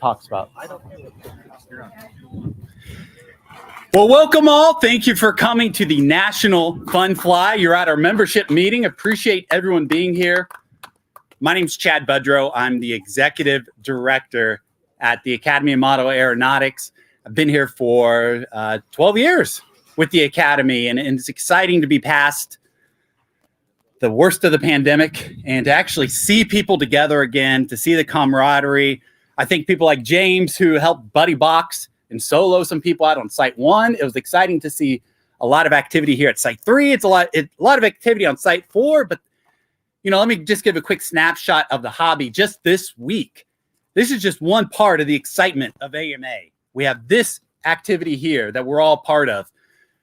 talks about. Well, welcome all. Thank you for coming to the National Fun Fly. You're at our membership meeting. Appreciate everyone being here. My name's Chad Budrow. I'm the executive director at the Academy of Model Aeronautics. I've been here for 12 years with the Academy, and it's exciting to be past the worst of the pandemic and to actually see people together again, to see the camaraderie. I think people like James, who helped buddy box and solo some people out on Site 1. It was exciting to see a lot of activity here at Site 3. It's a lot of activity on Site 4, but let me just give a quick snapshot of the hobby just this week. This is just one part of the excitement of AMA. We have this activity here that we're all part of.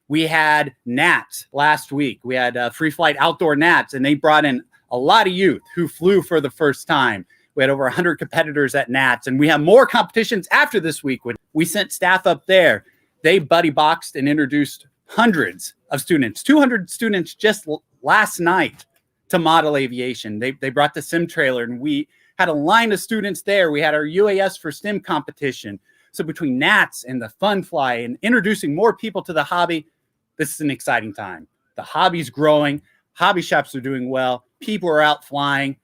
We had NATS last week. We had Free Flight Outdoor NATS, and they brought in a lot of youth who flew for the first time. We had over 100 competitors at NATS, and we have more competitions after this week. We sent staff up there. They buddy boxed and introduced hundreds of students, 200 students just last night to model aviation. They brought the sim trailer, and we had a line of students there. We had our UAS for STEM competition. So between NATS and the Fun Fly and introducing more people to the hobby, this is an exciting time. The hobby's growing. Hobby shops are doing well. People are out flying.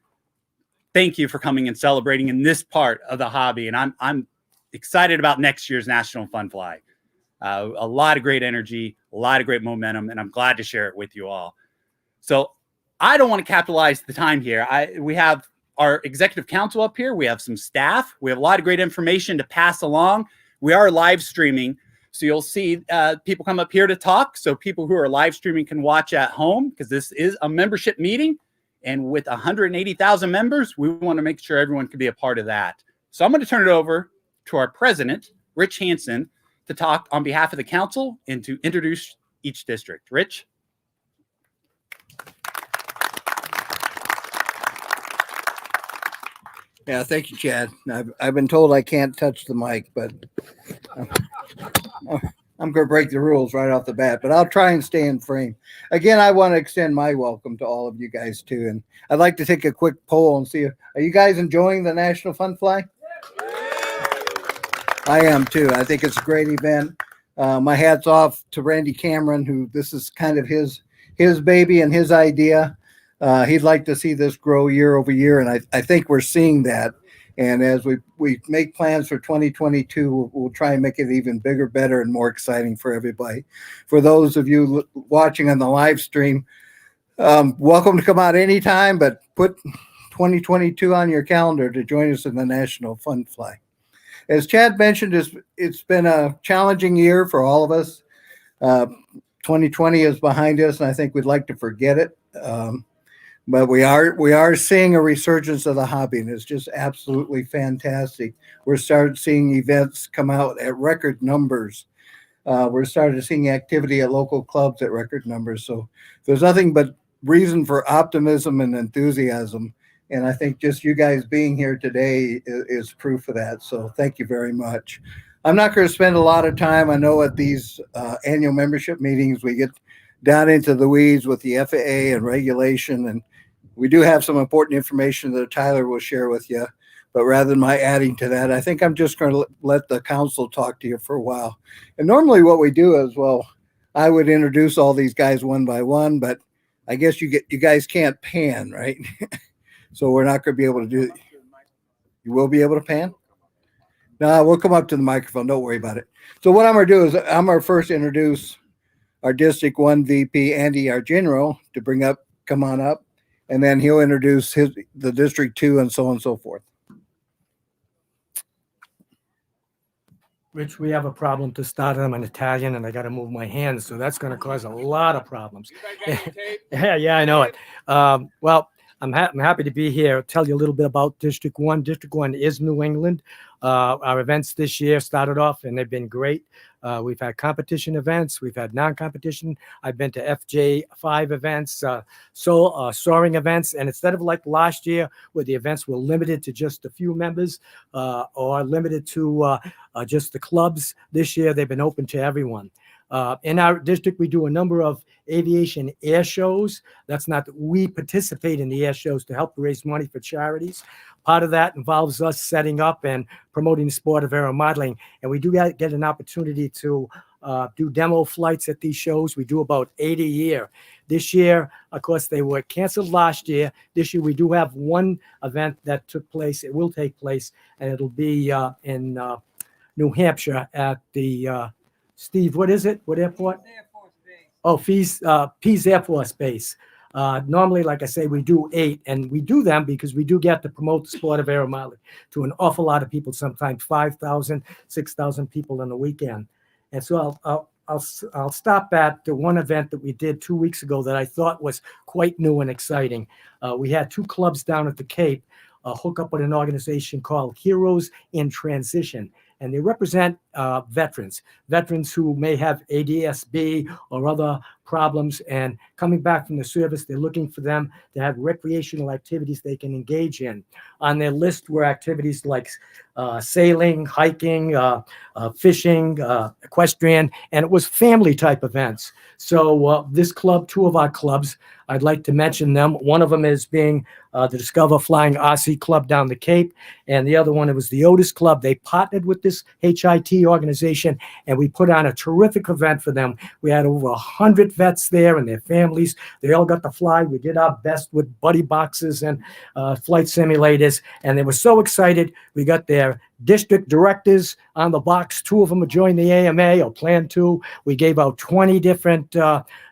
Thank you for coming and celebrating in this part of the hobby. And I'm excited about next year's National Fun Fly. A lot of great energy, a lot of great momentum, and I'm glad to share it with you all. So I don't want to capitalize the time here. We have our executive council up here. We have some staff. We have a lot of great information to pass along. We are live streaming, so you'll see people come up here to talk. So people who are live streaming can watch at home, because this is a membership meeting. And with 180,000 members, we want to make sure everyone can be a part of that. So I'm going to turn it over to our president, Rich Hansen, to talk on behalf of the council and to introduce each district. Rich? Yeah, thank you, Chad. I've been told I can't touch the mic, but I'm going to break the rules right off the bat, but I'll try and stay in frame. Again, I want to extend my welcome to all of you guys too. And I'd like to take a quick poll and see, are you guys enjoying the National Fun Fly? I am too. I think it's a great event. My hat's off to Randy Cameron, who this is kind of his baby and his idea. He'd like to see this grow year over year. And I think we're seeing that. And as we make plans for 2022, we'll try and make it even bigger, better, and more exciting for everybody. For those of you watching on the live stream, welcome to come out anytime, but put 2022 on your calendar to join us in the National Fun Fly. As Chad mentioned, it's been a challenging year for all of us. 2020 is behind us, and I think we'd like to forget it. But we are seeing a resurgence of the hobby, and it's just absolutely fantastic. We're starting seeing events come out at record numbers. We're starting seeing activity at local clubs at record numbers. So there's nothing but reason for optimism and enthusiasm. And I think just you guys being here today is proof of that. So thank you very much. I'm not going to spend a lot of time. I know at these annual membership meetings, we get down into the weeds with the FAA and regulation, and we do have some important information that Tyler will share with you. But rather than my adding to that, I think I'm just going to let the council talk to you for a while. And normally what we do is, well, I would introduce all these guys one by one, but I guess you guys can't pan, right? So we're not going to be able to do it. You will be able to pan? No, we'll come up to the microphone. Don't worry about it. So what I'm going to do is I'm going to first introduce our District 1 VP, Andy Argento, to come on up. And then he'll introduce the District 2 and so on and so forth. Rich, we have a problem to start. I'm an Italian and I got to move my hands. So that's going to cause a lot of problems. Yeah, I know it. Well, I'm happy to be here. I'll tell you a little bit about District 1. District 1 is New England. Our events this year started off and they've been great. We've had competition events. We've had non-competition. I've been to FJ5 events, soaring events. And instead of like last year where the events were limited to just a few members or limited to just the clubs, this year they've been open to everyone. In our district, we do a number of aviation air shows. That's not that we participate in the air shows to help raise money for charities. Part of that involves us setting up and promoting the sport of aeromodeling. And we do get an opportunity to do demo flights at these shows. We do about 8 a year. This year, of course, they were canceled last year. This year, we do have one event that took place. It will take place, and it'll be in New Hampshire at the Steve, what is it? What airport? Air Force Base. Oh, Pease Air Force Base. Normally, like I say, we do 8, and we do them because we do get to promote the sport of aeromodeling to an awful lot of people, sometimes 5,000, 6,000 people in the weekend. And so I'll stop at the one event that we did 2 weeks ago that I thought was quite new and exciting. We had 2 clubs down at the Cape hook up with an organization called Heroes in Transition. And they represent veterans who may have ADSB or other problems, and coming back from the service, they're looking for them to have recreational activities they can engage in. On their list were activities like sailing, hiking, fishing, equestrian, and it was family type events. So this club, 2 of our clubs, I'd like to mention them. One of them is being the Discover Flying RC Club down the Cape, and the other one, it was the Otis Club. They partnered with this HIT organization, and we put on a terrific event for them. We had over 100 vets there and their families. They all got to fly. We did our best with buddy boxes and flight simulators, and they were so excited. We got their district directors on the box. 2 of them would join the AMA or plan to. We gave out 20 different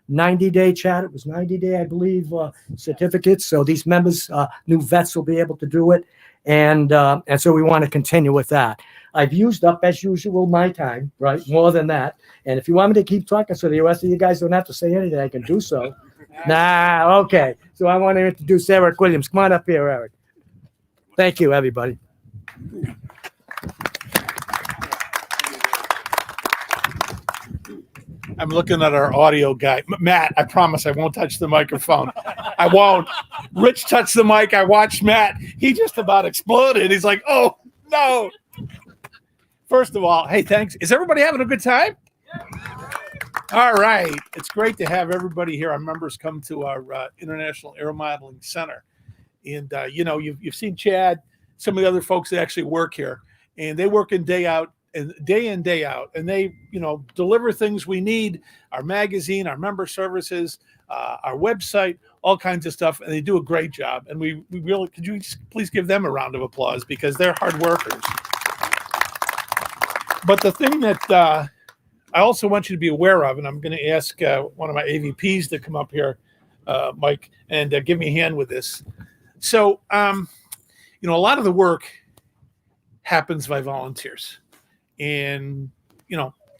90-day chat. It was 90-day, I believe, certificates. So these members, new vets, will be able to do it. And so we want to continue with that. I've used up, as usual, my time, right? More than that. And if you want me to keep talking so the rest of you guys don't have to say anything, I can do so. Nah, okay. So I want to introduce Eric Williams. Come on up here, Eric. Thank you, everybody. I'm looking at our audio guy. Matt, I promise I won't touch the microphone. I won't. Rich touched the mic. I watched Matt. He just about exploded. He's like, oh, no. First of all, hey, thanks. Is everybody having a good time? All right. It's great to have everybody here. Our members come to our International Aeromodeling Center. And, you've seen Chad, some of the other folks that actually work here. And they work day in, day out, and they, deliver things we need, our magazine, our member services, our website, all kinds of stuff, and they do a great job. And we really, could you please give them a round of applause, because they're hard workers. But the thing that I also want you to be aware of, and I'm going to ask one of my AVPs to come up here, Mike, and give me a hand with this. So, a lot of the work happens by volunteers. And,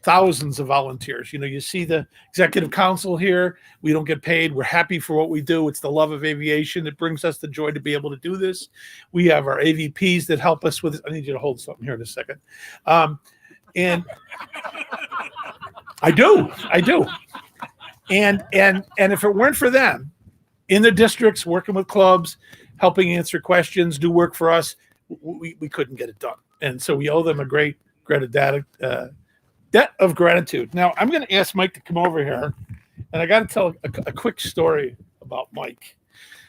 thousands of volunteers. You see the executive council here. We don't get paid. We're happy for what we do. It's the love of aviation. It brings us the joy to be able to do this. We have our AVPs that help us with this. I need you to hold something here in a second. And I do. And if it weren't for them in the districts, working with clubs, helping answer questions, do work for us, we couldn't get it done. And so we owe them a great debt of gratitude. Now, I'm going to ask Mike to come over here, and I got to tell a quick story about Mike.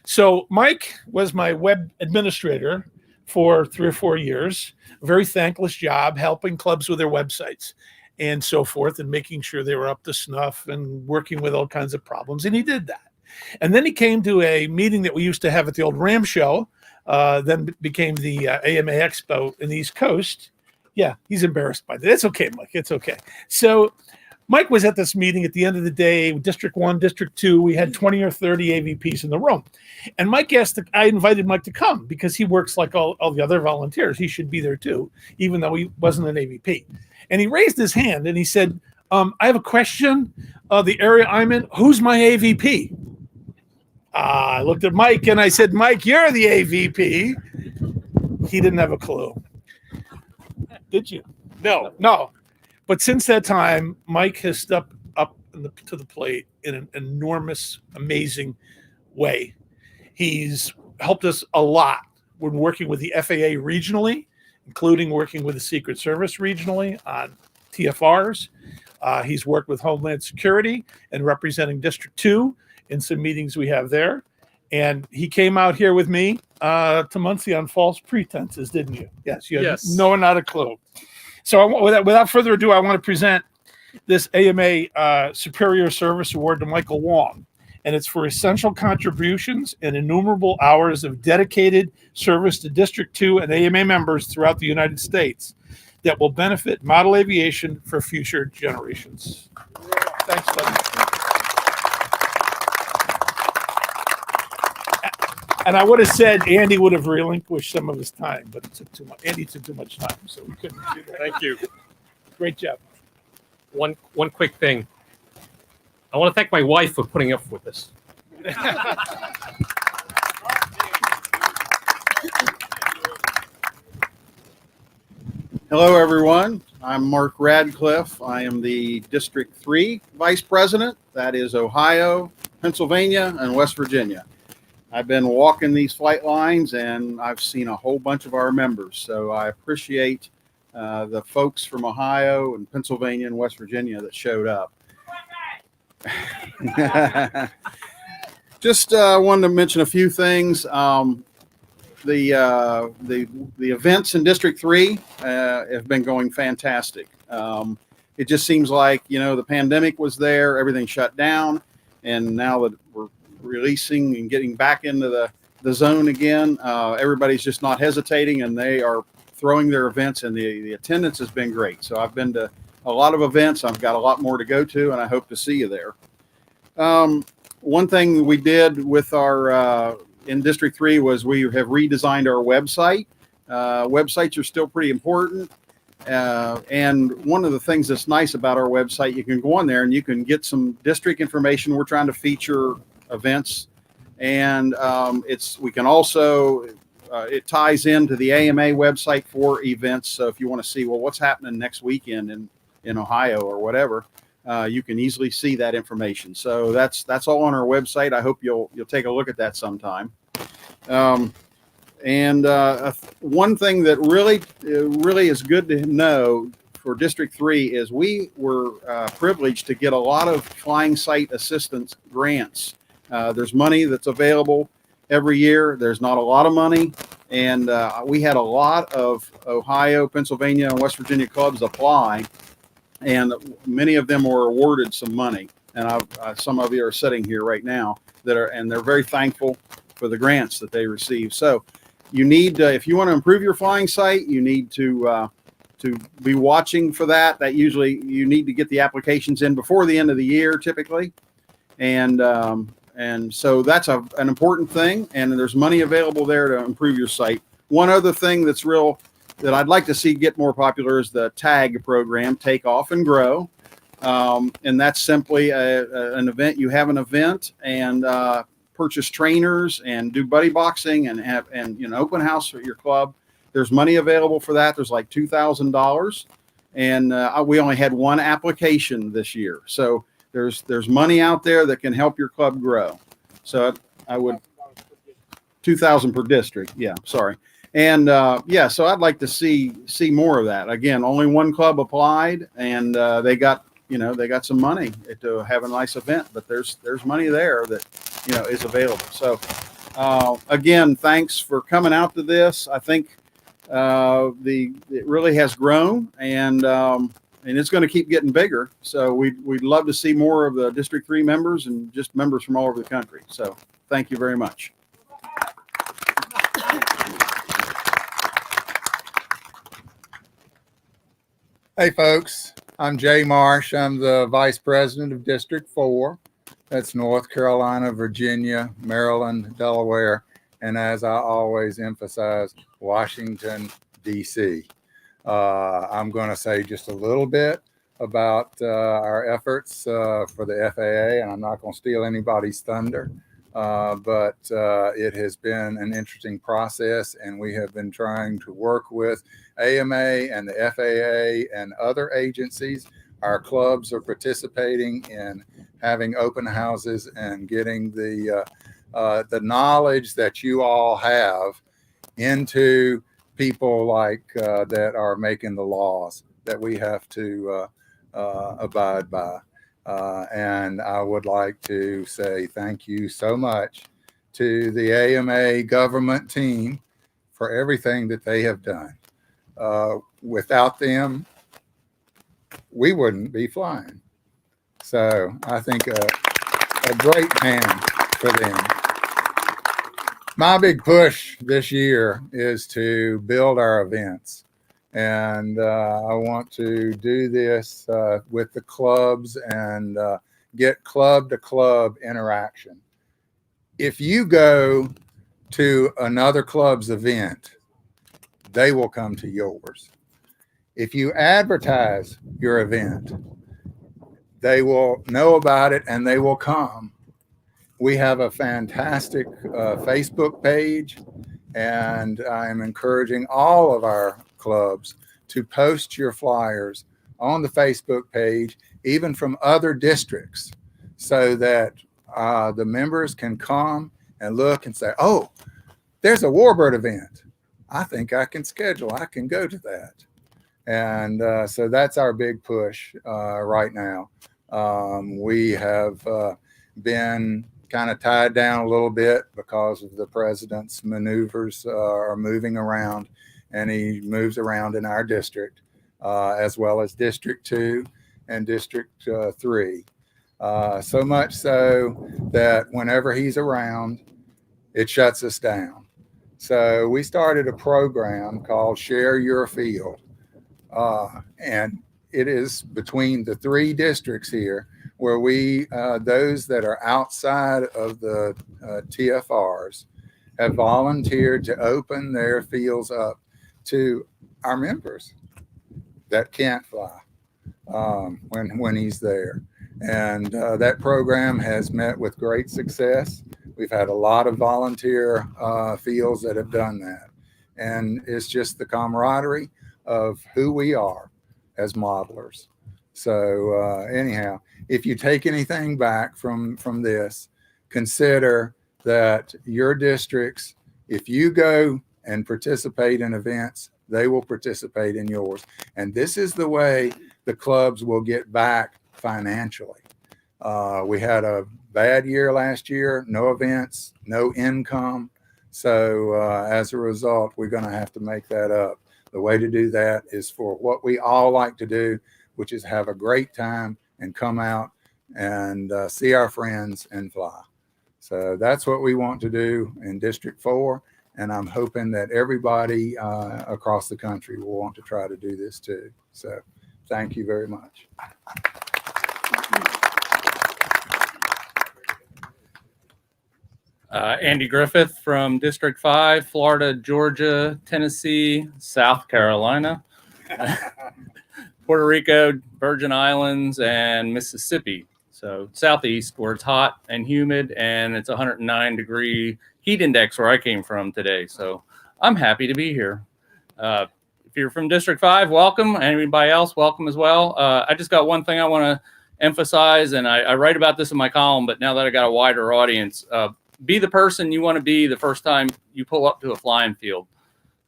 So Mike was my web administrator for 3 or 4 years, a very thankless job, helping clubs with their websites and so forth, and making sure they were up to snuff and working with all kinds of problems, and he did that. And then he came to a meeting that we used to have at the old Ram Show, then became the AMA Expo in the East Coast. Yeah, he's embarrassed by that. It's okay, Mike. It's okay. So Mike was at this meeting at the end of the day, District 1, District 2. We had 20 or 30 AVPs in the room. And Mike I invited Mike to come because he works like all the other volunteers. He should be there too, even though he wasn't an AVP. And he raised his hand and he said, I have a question. The area I'm in, who's my AVP? I looked at Mike and I said, Mike, you're the AVP. He didn't have a clue. Did you? No. But since that time, Mike has stepped up to the plate in an enormous, amazing way. He's helped us a lot when working with the FAA regionally, including working with the Secret Service regionally on TFRs. He's worked with Homeland Security and representing District 2 in some meetings we have there. And he came out here with me to Muncie on false pretenses, didn't you? Yes, you had Yes. not a clue. So without further ado, I want to present this AMA Superior Service Award to Michael Wong. And it's for essential contributions and innumerable hours of dedicated service to District 2 and AMA members throughout the United States that will benefit model aviation for future generations. Thanks, buddy. And I would have said Andy would have relinquished some of his time, but it took too much. Andy took too much time, so we couldn't do that. Thank you. Great job. One quick thing. I want to thank my wife for putting up with this. Hello, everyone. I'm Mark Radcliffe. I am the District 3 Vice President. That is Ohio, Pennsylvania, and West Virginia. I've been walking these flight lines, and I've seen a whole bunch of our members. So I appreciate the folks from Ohio and Pennsylvania and West Virginia that showed up. Just wanted to mention a few things. The events in District 3 have been going fantastic. It just seems like, the pandemic was there, everything shut down, and now that we're releasing and getting back into the zone again, everybody's just not hesitating, and they are throwing their events, and the attendance has been great. So I've been to a lot of events. I've got a lot more to go to, and I hope to see you there. One thing we did with our in District 3 was we have redesigned our website. Websites are still pretty important. And one of the things that's nice about our website, you can go on there and you can get some district information. We're trying to feature events, and we can also it ties into the AMA website for events. So if you want to see, well, what's happening next weekend in Ohio or whatever, you can easily see that information. So that's all on our website. I hope you'll take a look at that sometime. One thing that really is good to know for District 3 is we were privileged to get a lot of flying site assistance grants. There's money that's available every year. There's not a lot of money, and we had a lot of Ohio, Pennsylvania, and West Virginia clubs apply, and many of them were awarded some money. And some of you are sitting here right now and they're very thankful for the grants that they receive. So you need, if you want to improve your flying site, you need to be watching for that. That usually you need to get the applications in before the end of the year, typically. And so that's an important thing. And there's money available there to improve your site. One other thing that I'd like to see get more popular is the TAG program, Take Off and Grow. And that's simply an event. You have an event and purchase trainers and do buddy boxing and have open house at your club. There's money available for that. There's like $2,000, and we only had one application this year. So there's money out there that can help your club grow. So I would $2,000 per district. Yeah, sorry. And so I'd like to see more of that. Again, only one club applied, and they got some money to have a nice event, but there's money there that is available. So again, thanks for coming out to this. I think it really has grown, and it's going to keep getting bigger. So we'd love to see more of the District 3 members and just members from all over the country. So thank you very much. Hey folks, I'm Jay Marsh. I'm the Vice President of District 4. That's North Carolina, Virginia, Maryland, Delaware, and as I always emphasize, Washington, D.C. I'm going to say just a little bit about our efforts for the FAA, and I'm not going to steal anybody's thunder, but it has been an interesting process, and we have been trying to work with AMA and the FAA and other agencies. Our clubs are participating in having open houses and getting the knowledge that you all have into people like that are making the laws that we have to abide by. And I would like to say thank you so much to the AMA government team for everything that they have done. Without them, we wouldn't be flying. So I think a great hand for them. My big push this year is to build our events. And I want to do this with the clubs and get club to club interaction. If you go to another club's event, they will come to yours. If you advertise your event, they will know about it and they will come. We have a fantastic Facebook page, and I'm encouraging all of our clubs to post your flyers on the Facebook page, even from other districts, so that the members can come and look and say, oh, there's a Warbird event. I think I can schedule. I can go to that. And so that's our big push right now. We have been kind of tied down a little bit because of the president's maneuvers are moving around, and he moves around in our district as well as District 2 and District 3. So much so that whenever he's around, it shuts us down. So we started a program called Share Your Field. And it is between the 3 districts here where we, those that are outside of the TFRs, have volunteered to open their fields up to our members that can't fly when he's there. And that program has met with great success. We've had a lot of volunteer fields that have done that. And it's just the camaraderie of who we are as modelers. So anyhow, if you take anything back from this, consider that your districts, if you go and participate in events, they will participate in yours. And this is the way the clubs will get back financially. We had a bad year last year, no events, no income. So as a result, we're going to have to make that up. The way to do that is for what we all like to do, which is have a great time and come out and see our friends and fly. So that's what we want to do in District 4. And I'm hoping that everybody across the country will want to try to do this too. So thank you very much. Andy Griffith from District 5, Florida, Georgia, Tennessee, South Carolina, Puerto Rico, Virgin Islands, and Mississippi. So southeast, where it's hot and humid, and it's 109-degree heat index where I came from today. So I'm happy to be here. If you're from District 5, welcome. Anybody else, welcome as well. I just got one thing I want to emphasize, and I write about this in my column, but now that I got a wider audience, be the person you want to be the first time you pull up to a flying field.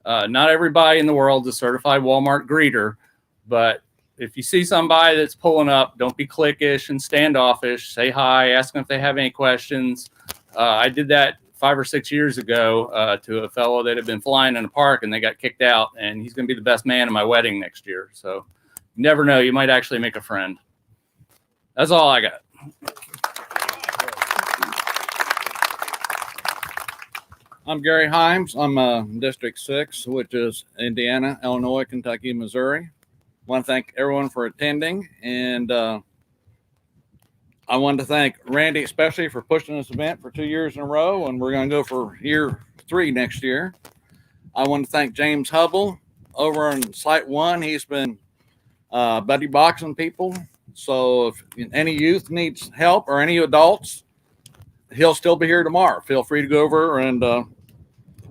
Not everybody in the world is a certified Walmart greeter, but if you see somebody that's pulling up, don't be cliquish and standoffish. Say hi, ask them if they have any questions. I did that 5 or 6 years ago to a fellow that had been flying in a park, and they got kicked out, and he's going to be the best man at my wedding next year. So you never know, you might actually make a friend. That's all I got. I'm Gary Himes. I'm District 6, which is Indiana, Illinois, Kentucky, Missouri. I want to thank everyone for attending, and I want to thank Randy especially for pushing this event for 2 years in a row, and we're going to go for year 3 next year. I want to thank James Hubble over on Site 1. He's been buddy boxing people, so if any youth needs help or any adults, he'll still be here tomorrow. Feel free to go over and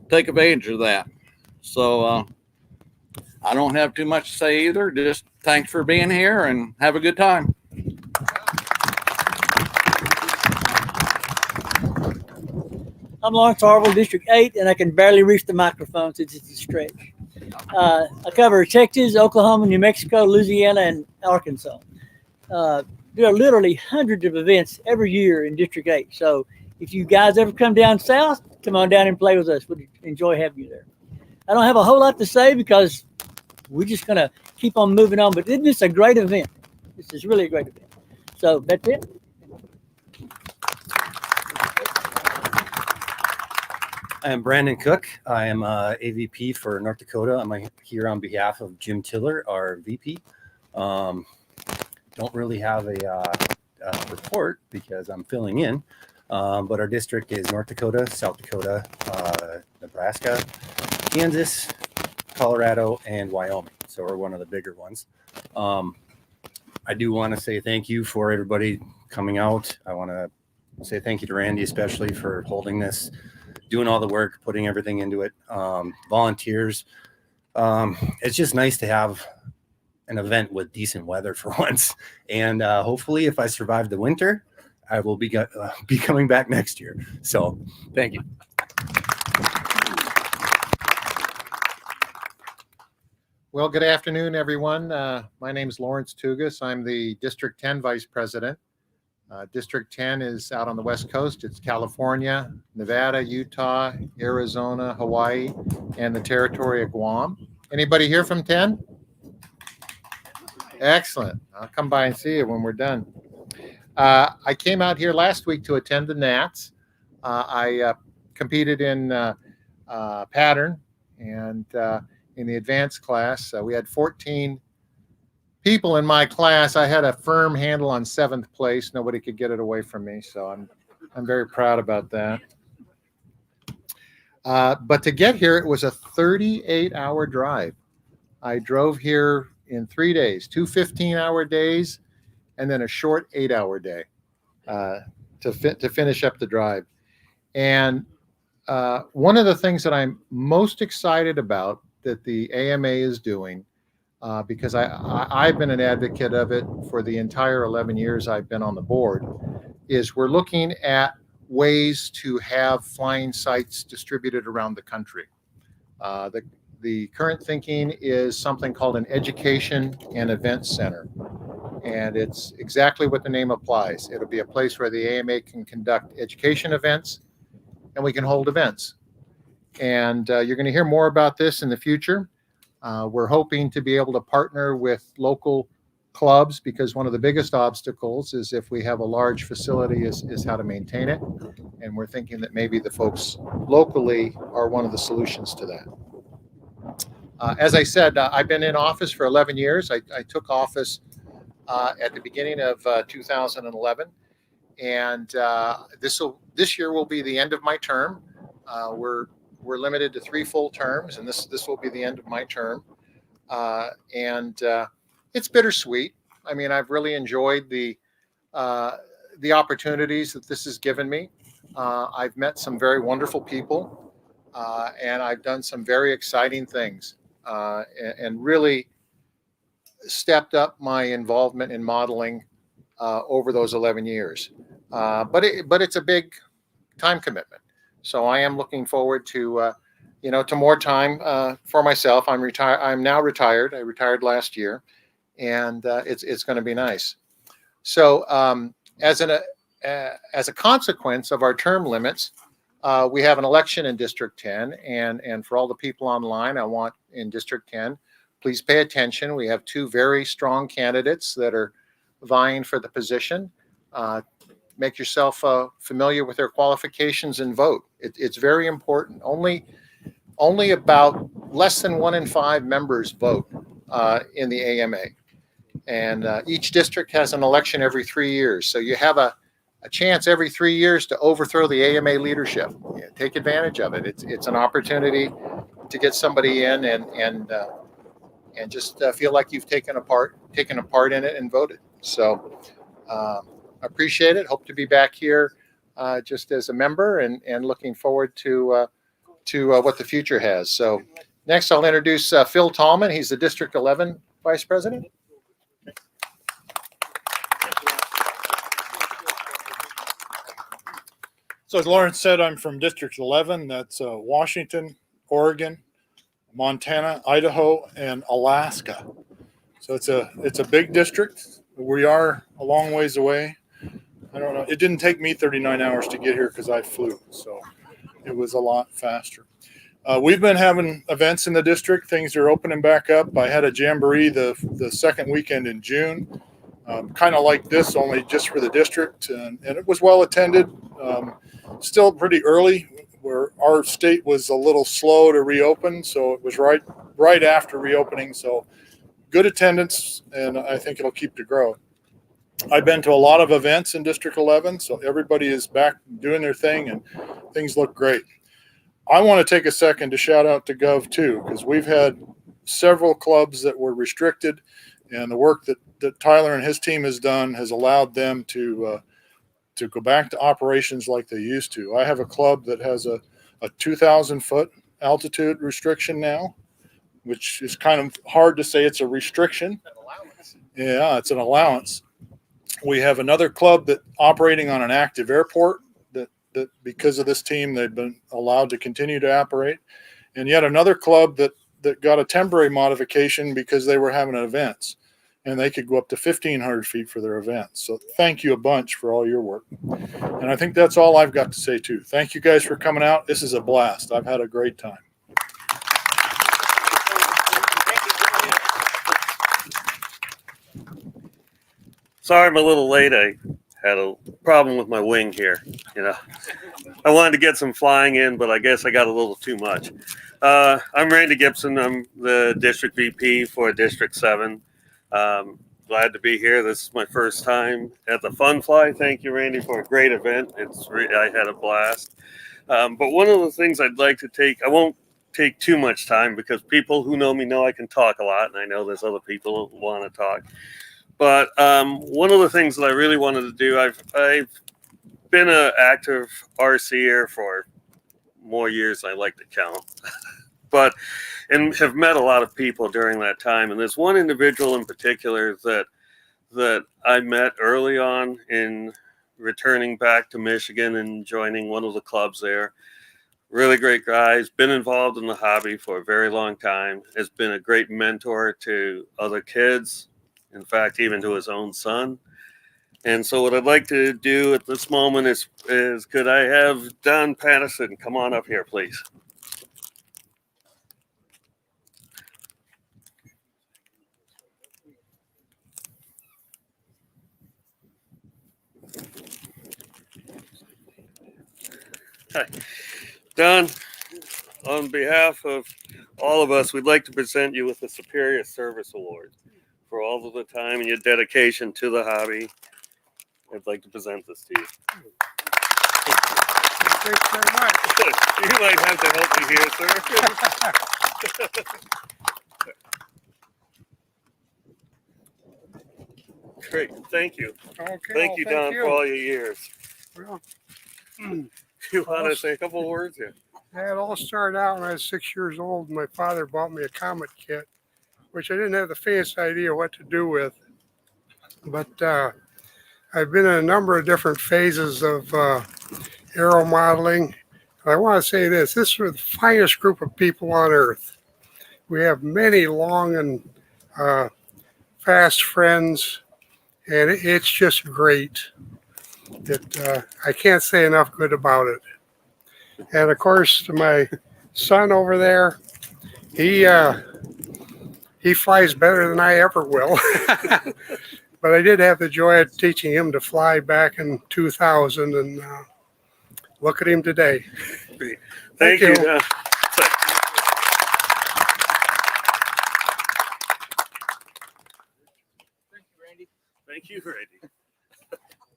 take advantage of that. So I don't have too much to say either. Just thanks for being here and have a good time. I'm Lawrence Harville, District 8, and I can barely reach the microphone since it's a stretch. I cover Texas, Oklahoma, New Mexico, Louisiana, and Arkansas. There are literally hundreds of events every year in District 8. So if you guys ever come down south, come on down and play with us. We'd enjoy having you there. I don't have a whole lot to say because we're just going to keep on moving on. But this is a great event. This is really a great event. So that's it. I'm Brandon Cook. I am AVP for North Dakota. I'm here on behalf of Jim Tiller, our VP. Don't really have a report because I'm filling in, but our district is North Dakota, South Dakota, Nebraska, Kansas, Colorado, and Wyoming. So we're one of the bigger ones. I do want to say thank you for everybody coming out. I want to say thank you to Randy, especially for holding this, doing all the work, putting everything into it. Volunteers. It's just nice to have an event with decent weather for once. And hopefully if I survive the winter, I will be coming back next year. So thank you. Well, good afternoon, everyone. My name is Lawrence Tugas. I'm the District 10 Vice President. District 10 is out on the West Coast. It's California, Nevada, Utah, Arizona, Hawaii, and the territory of Guam. Anybody here from 10? Excellent. I'll come by and see you when we're done. I came out here last week to attend the Nats. I competed in pattern and in the advanced class. We had 14 people in my class. I had a firm handle on 7th place. Nobody could get it away from me, so I'm very proud about that. But to get here, it was a 38-hour drive. I drove here in 3 days, 2 15-hour days, and then a short 8-hour day to finish up the drive. And one of the things that I'm most excited about that the AMA is doing, because I've been an advocate of it for the entire 11 years I've been on the board, is we're looking at ways to have flying sites distributed around the country. The current thinking is something called an education and event center. And it's exactly what the name applies. It'll be a place where the AMA can conduct education events and we can hold events. And you're going to hear more about this in the future. We're hoping to be able to partner with local clubs because one of the biggest obstacles is if we have a large facility is how to maintain it. And we're thinking that maybe the folks locally are one of the solutions to that. As I said, I've been in office for 11 years. I took office at the beginning of 2011. And this year will be the end of my term. We're limited to 3 full terms, and this will be the end of my term. And it's bittersweet. I mean, I've really enjoyed the opportunities that this has given me. I've met some very wonderful people, and I've done some very exciting things, and really stepped up my involvement in modeling over those 11 years. But it's a big time commitment. So I am looking forward to, to more time for myself. I'm now retired. I retired last year, and it's going to be nice. So as a consequence of our term limits, we have an election in District 10, and for all the people online, I want in District 10, please pay attention. We have 2 very strong candidates that are vying for the position. Make yourself familiar with their qualifications and vote. It's very important. Only about less than 1 in 5 members vote in the AMA. And each district has an election every 3 years. So you have a chance every 3 years to overthrow the AMA leadership. Yeah, take advantage of it. It's an opportunity to get somebody in and just feel like you've taken a part in it and voted. So appreciate it. Hope to be back here just as a member and looking forward to what the future has. So next I'll introduce Phil Tallman. He's the District 11 Vice President. So as Lawrence said, I'm from District 11. That's Washington, Oregon, Montana, Idaho, and Alaska. So it's a big district. We are a long ways away. I don't know. It didn't take me 39 hours to get here because I flew, so it was a lot faster. We've been having events in the district. Things are opening back up. I had a jamboree the second weekend in June, kind of like this, only just for the district, and it was well attended. Still pretty early, where our state was a little slow to reopen, so it was right after reopening. So good attendance, and I think it'll keep to grow. I've been to a lot of events in District 11, so everybody is back doing their thing, and things look great. I want to take a second to shout out to Gov too, because we've had several clubs that were restricted, and the work that Tyler and his team has done has allowed them to go back to operations like they used to. I have a club that has a 2,000 foot altitude restriction now, which is kind of hard to say it's a restriction. Yeah, it's an allowance. We have another club that operating on an active airport that because of this team, they've been allowed to continue to operate. And yet another club that got a temporary modification because they were having events, and they could go up to 1,500 feet for their events. So thank you a bunch for all your work. And I think that's all I've got to say too. Thank you guys for coming out. This is a blast. I've had a great time. Sorry I'm a little late. I had a problem with my wing here. I wanted to get some flying in, but I guess I got a little too much. I'm Randy Gibson. I'm the district VP for District 7. Glad to be here. This is my first time at the Fun Fly. Thank you, Randy, for a great event. I had a blast. But one of the things I'd like to I won't take too much time because people who know me know I can talk a lot, and I know there's other people who want to talk. But one of the things that I really wanted to do, I've been an active RCer for more years than I like to count, and have met a lot of people during that time. And there's one individual in particular that I met early on in returning back to Michigan and joining one of the clubs there. Really great guy. He's been involved in the hobby for a very long time. Has been a great mentor to other kids. In fact, even to his own son. And so what I'd like to do at this moment is could I have Don Patterson come on up here, please? Hi. Don, on behalf of all of us, we'd like to present you with the Superior Service Award. For all of the time and your dedication to the hobby, I'd like to present this to you. Thanks very much. You might have to help me here, sir. Great, thank you. Okay, thank you, Don, for all your years. Well, you want to say a couple words here? Yeah, it all started out when I was 6 years old. And my father bought me a Comet kit, which I didn't have the faintest idea what to do with. But I've been in a number of different phases of aero modeling. I want to say this is the finest group of people on earth. We have many long and fast friends, and it's just great. I can't say enough good about it. And of course, to my son over there, he flies better than I ever will. But I did have the joy of teaching him to fly back in 2000, and look at him today. Thank you. Thank you, Randy.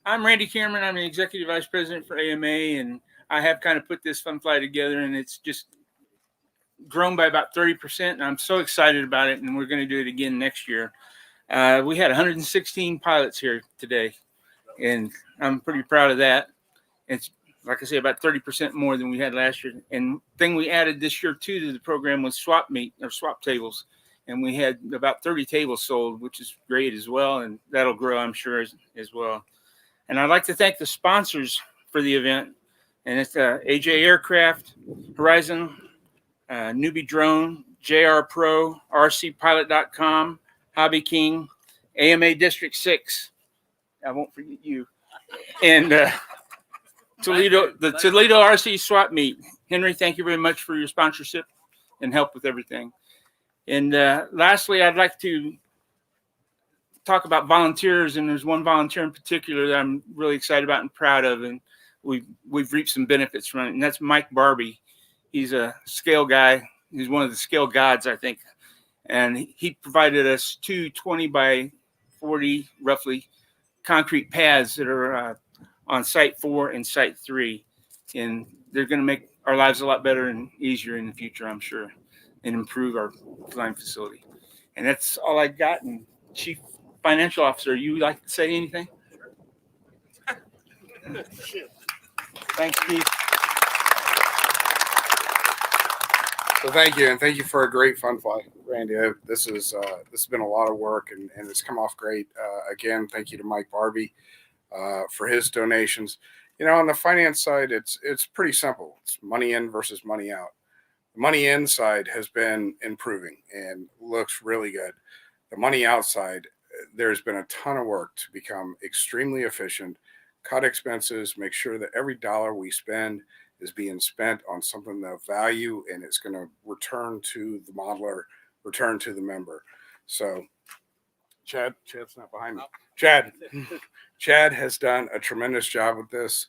I'm Randy Cameron. I'm the Executive Vice President for AMA, and I have kind of put this Fun Fly together, and it's just grown by about 30%, and I'm so excited about it, and we're going to do it again next year. We had 116 pilots here today, and I'm pretty proud of that. It's, like I say, about 30% more than we had last year. And thing we added this year, too, to the program was swap meet, or swap tables, and we had about 30 tables sold, which is great as well, and that'll grow, I'm sure, as well. And I'd like to thank the sponsors for the event, and it's AJ Aircraft, Horizon, Newbie Drone, JR Pro, RCPilot.com, Hobby King, AMA District 6. I won't forget you. And Toledo, the Toledo RC Swap Meet. Henry, thank you very much for your sponsorship and help with everything. And lastly, I'd like to talk about volunteers, and there's one volunteer in particular that I'm really excited about and proud of, and we've reaped some benefits from it, and that's Mike Barbie. He's a scale guy. He's one of the scale gods, I think, and he provided us two 20 by 40 roughly concrete pads that are on Site 4 and Site 3, and they're going to make our lives a lot better and easier in the future, I'm sure, and improve our flying facility. And that's all I got. And Chief Financial Officer, you like to say anything? Thanks, Keith. So thank you, and thank you for a great fun fly, Randy. This has been a lot of work, and it's come off great. Again, thank you to Mike Barbie for his donations. You know, on the finance side, it's pretty simple. It's money in versus money out. The money in side has been improving and looks really good. The money outside, there's been a ton of work to become extremely efficient, cut expenses, make sure that every dollar we spend is being spent on something of value, and it's going to return to the modeler, return to the member. So Chad's not behind me. Chad has done a tremendous job with this.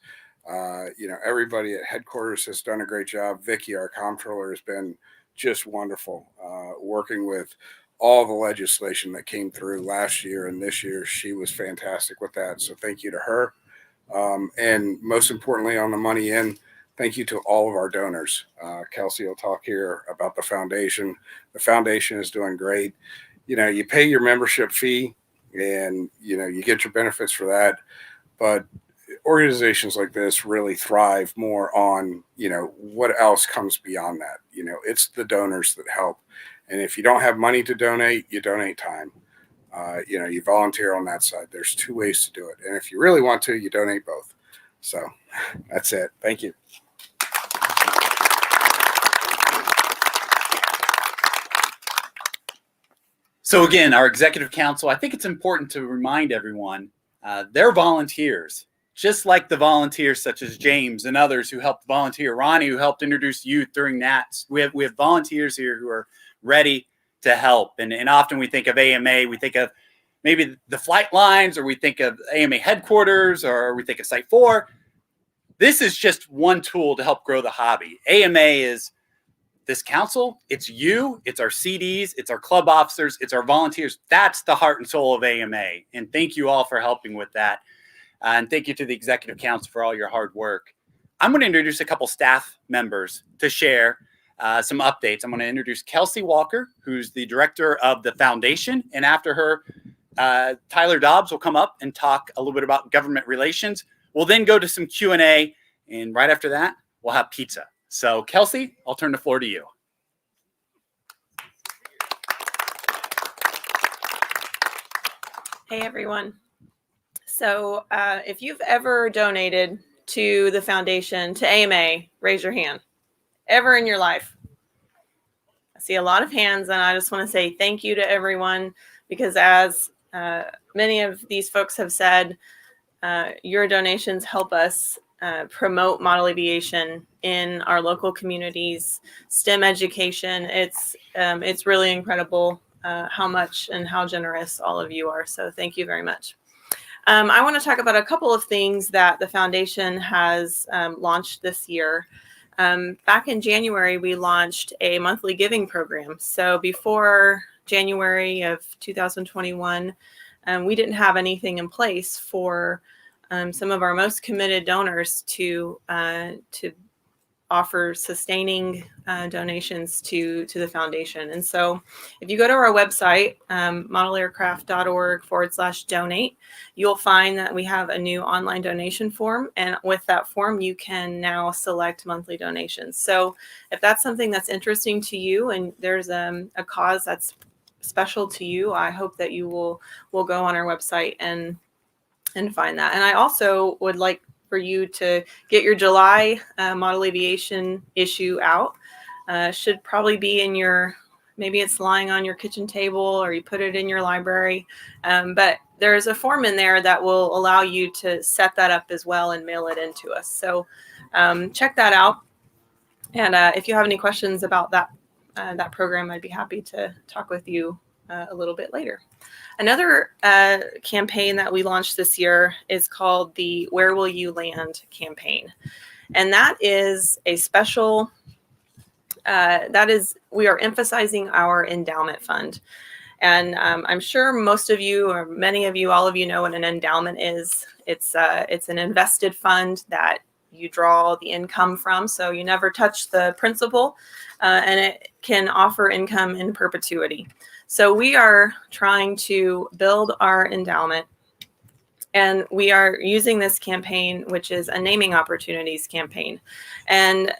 You know, everybody at headquarters has done a great job. Vicky, our comptroller, has been just wonderful working with all the legislation that came through last year and this year. She was fantastic with that. So thank you to her. And most importantly, on the money in, thank you to all of our donors. Kelsey will talk here about the foundation. The foundation is doing great. You know, you pay your membership fee and, you know, you get your benefits for that. But organizations like this really thrive more on, you know, what else comes beyond that. You know, it's the donors that help. And if you don't have money to donate, you donate time. You know, you volunteer on that side. There's two ways to do it. And if you really want to, you donate both. So that's it. Thank you. So again, our executive council, I think it's important to remind everyone, they're volunteers, just like the volunteers such as James and others who helped volunteer, Ronnie, who helped introduce youth during NATS. We have volunteers here who are ready to help. And often we think of AMA, we think of maybe the flight lines, or we think of AMA headquarters, or we think of Site 4. This is just one tool to help grow the hobby. AMA is this council, it's you, it's our CDs, it's our club officers, it's our volunteers. That's the heart and soul of AMA. And thank you all for helping with that. And thank you to the executive council for all your hard work. I'm going to introduce a couple staff members to share some updates. I'm going to introduce Kelsey Walker, who's the director of the foundation. And after her, Tyler Dobbs will come up and talk a little bit about government relations. We'll then go to some Q&A. And right after that, we'll have pizza. So Kelsey, I'll turn the floor to you. Hey, everyone. So if you've ever donated to the foundation, to AMA, raise your hand. Ever in your life? I see a lot of hands, and I just want to say thank you to everyone, because as many of these folks have said, your donations help us promote model aviation in our local communities, STEM education. It's really incredible how much and how generous all of you are. So thank you very much. I want to talk about a couple of things that the foundation has launched this year. Back in January, we launched a monthly giving program. So before January of 2021, we didn't have anything in place for some of our most committed donors to offer sustaining donations to the foundation. And so if you go to our website, modelaircraft.org/donate, you'll find that we have a new online donation form. And with that form, you can now select monthly donations. So if that's something that's interesting to you and there's a cause that's special to you, I hope that you will go on our website and find that. And I also would like for you to get your July model aviation issue out. Should probably be in your Maybe it's lying on your kitchen table or you put it in your library. But there's a form in there that will allow you to set that up as well and mail it in to us. So check that out. And if you have any questions about that program, I'd be happy to talk with you a little bit later. Another campaign that we launched this year is called the Where Will You Land campaign. And that is a special, we are emphasizing our endowment fund. And I'm sure most of you, or many of you, all of you know what an endowment is. It's an invested fund that you draw the income from, so you never touch the principal, and it can offer income in perpetuity. So we are trying to build our endowment, and we are using this campaign, which is a naming opportunities campaign. And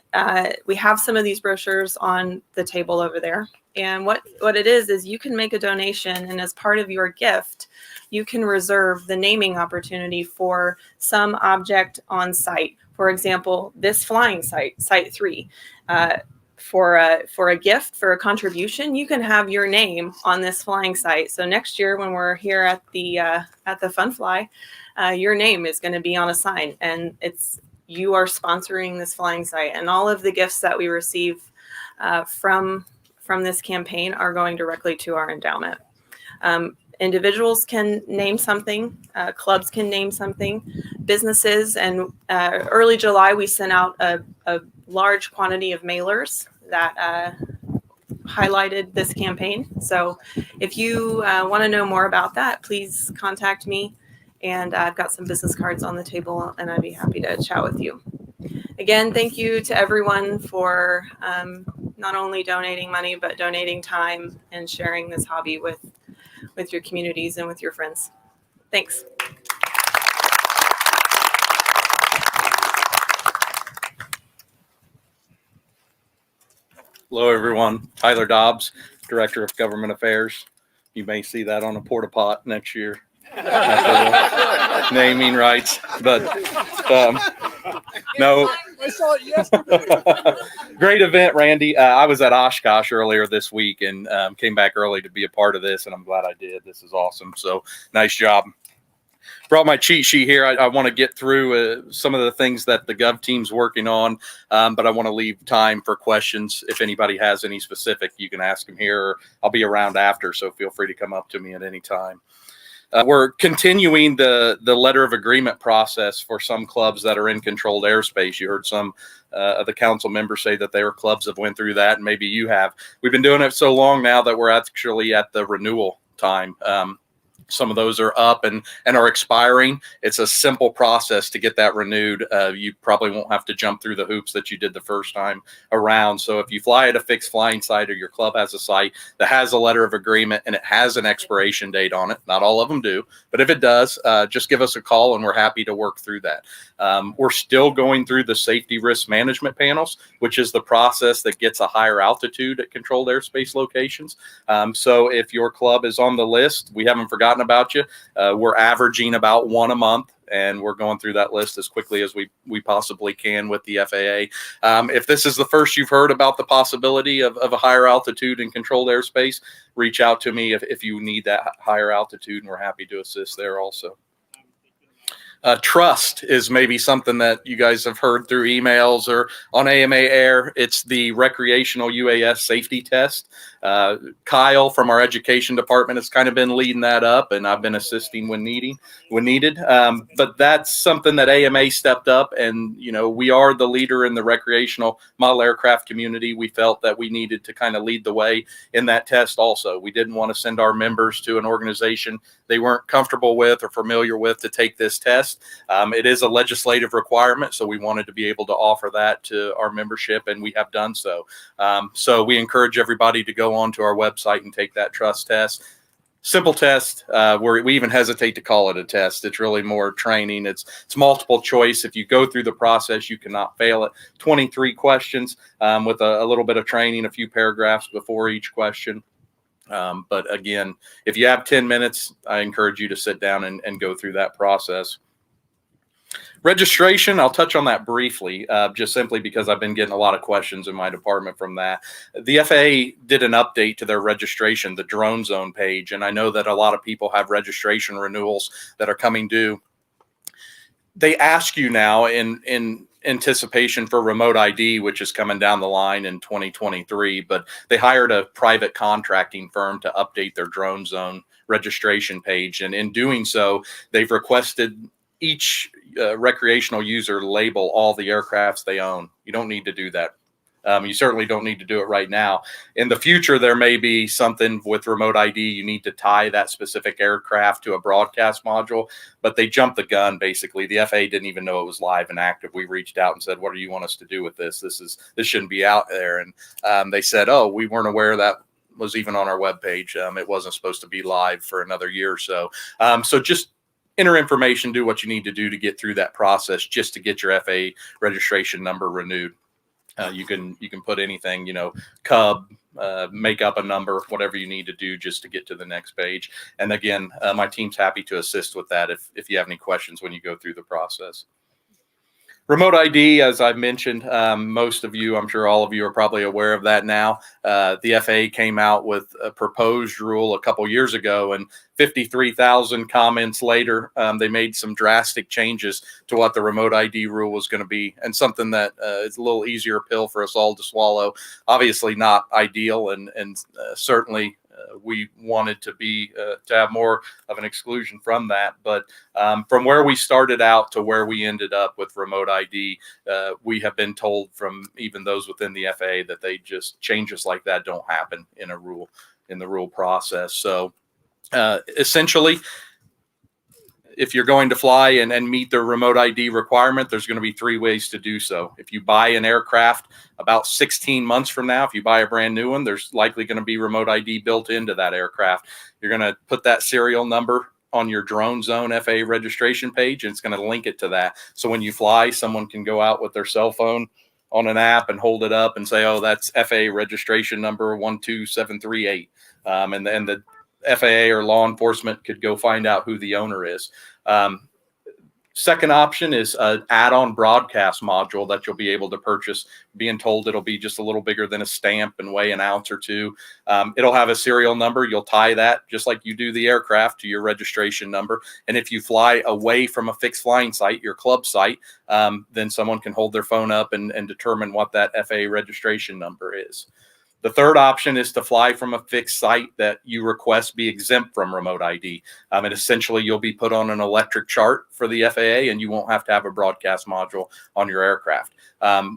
we have some of these brochures on the table over there. And what it is you can make a donation, and as part of your gift, you can reserve the naming opportunity for some object on site. For example, this flying site, Site 3. For a gift, for a contribution, you can have your name on this flying site. So next year, when we're here at the Fun Fly, your name is going to be on a sign, and you are sponsoring this flying site. And all of the gifts that we receive from this campaign are going directly to our endowment. Individuals can name something, clubs can name something, businesses, and early July we sent out a large quantity of mailers that highlighted this campaign. So if you want to know more about that, please contact me, and I've got some business cards on the table, and I'd be happy to chat with you. Again, thank you to everyone for not only donating money, but donating time and sharing this hobby with your communities and with your friends. Thanks. Hello, everyone. Tyler Dobbs, Director of Government Affairs. You may see that on a porta pot next year. Naming rights, but no. I saw it yesterday. Great event, Randy. I was at Oshkosh earlier this week and came back early to be a part of this, and I'm glad I did. This is awesome. So nice job. Brought my cheat sheet here. I want to get through some of the things that the Gov team's working on, but I want to leave time for questions. If anybody has any specific, you can ask them here, or I'll be around after, so feel free to come up to me at any time. We're continuing the letter of agreement process for some clubs that are in controlled airspace. You heard some of the council members say that their clubs have went through that, and maybe you have. We've been doing it so long now that we're actually at the renewal time. Some of those are up and are expiring. It's a simple process to get that renewed. You probably won't have to jump through the hoops that you did the first time around. So if you fly at a fixed flying site, or your club has a site that has a letter of agreement and it has an expiration date on it, not all of them do, but if it does, just give us a call and we're happy to work through that. We're still going through the safety risk management panels, which is the process that gets a higher altitude at controlled airspace locations. So if your club is on the list, we haven't forgotten about you. We're averaging about one a month, and we're going through that list as quickly as we possibly can with the FAA. If this is the first you've heard about the possibility of a higher altitude in controlled airspace, reach out to me if you need that higher altitude, and we're happy to assist there also. Trust is maybe something that you guys have heard through emails or on AMA Air. It's the recreational UAS safety test. Kyle from our education department has kind of been leading that up, and I've been assisting when needed. But that's something that AMA stepped up, and we are the leader in the recreational model aircraft community. We felt that we needed to kind of lead the way in that test also. We didn't want to send our members to an organization they weren't comfortable with or familiar with to take this test. It is a legislative requirement, so we wanted to be able to offer that to our membership, and we have done so. So we encourage everybody to go onto our website and take that trust test. Simple test. We even hesitate to call it a test. It's really more training. It's multiple choice. If you go through the process, you cannot fail it. 23 questions with a little bit of training, a few paragraphs before each question. But again, if you have 10 minutes, I encourage you to sit down and go through that process. Registration, I'll touch on that briefly, just simply because I've been getting a lot of questions in my department from that. The FAA did an update to their registration, the drone zone page, and I know that a lot of people have registration renewals that are coming due. They ask you now in anticipation for remote ID, which is coming down the line in 2023, but they hired a private contracting firm to update their drone zone registration page. And in doing so, they've requested each recreational user label all the aircrafts they own. You don't need to do that. You certainly don't need to do it right now. In the future, there may be something with remote ID. You need to tie that specific aircraft to a broadcast module, but they jumped the gun. Basically, the FAA didn't even know it was live and active. We reached out and said, "What do you want us to do with this? This shouldn't be out there." And they said, "Oh, we weren't aware that was even on our webpage. It wasn't supposed to be live for another year or so." So just enter information, do what you need to do to get through that process just to get your FAA registration number renewed. You can put anything, Cub, make up a number, whatever you need to do just to get to the next page. And again, my team's happy to assist with that if you have any questions when you go through the process. Remote ID, as I mentioned, most of you, I'm sure all of you are probably aware of that now. The FAA came out with a proposed rule a couple years ago, and 53,000 comments later, they made some drastic changes to what the remote ID rule was going to be, and something that is a little easier pill for us all to swallow. Obviously not ideal, and certainly we wanted to have more of an exclusion from that. But from where we started out to where we ended up with remote ID, we have been told from even those within the FAA that they just changes like that don't happen in the rule process. So essentially, if you're going to fly and meet the remote ID requirement, there's going to be 3 ways to do so. If you buy an aircraft about 16 months from now, if you buy a brand new one, there's likely going to be remote ID built into that aircraft. You're going to put that serial number on your drone zone FAA registration page, and it's going to link it to that. So when you fly, someone can go out with their cell phone on an app and hold it up and say, "Oh, that's FAA registration number 12738." And the FAA or law enforcement could go find out who the owner is. Second option is an add-on broadcast module that you'll be able to purchase, being told it'll be just a little bigger than a stamp and weigh an ounce or two. It'll have a serial number. You'll tie that just like you do the aircraft to your registration number. And if you fly away from a fixed flying site, your club site, then someone can hold their phone up and determine what that FAA registration number is. The third option is to fly from a fixed site that you request be exempt from remote ID. And essentially, you'll be put on an electric chart for the FAA, and you won't have to have a broadcast module on your aircraft,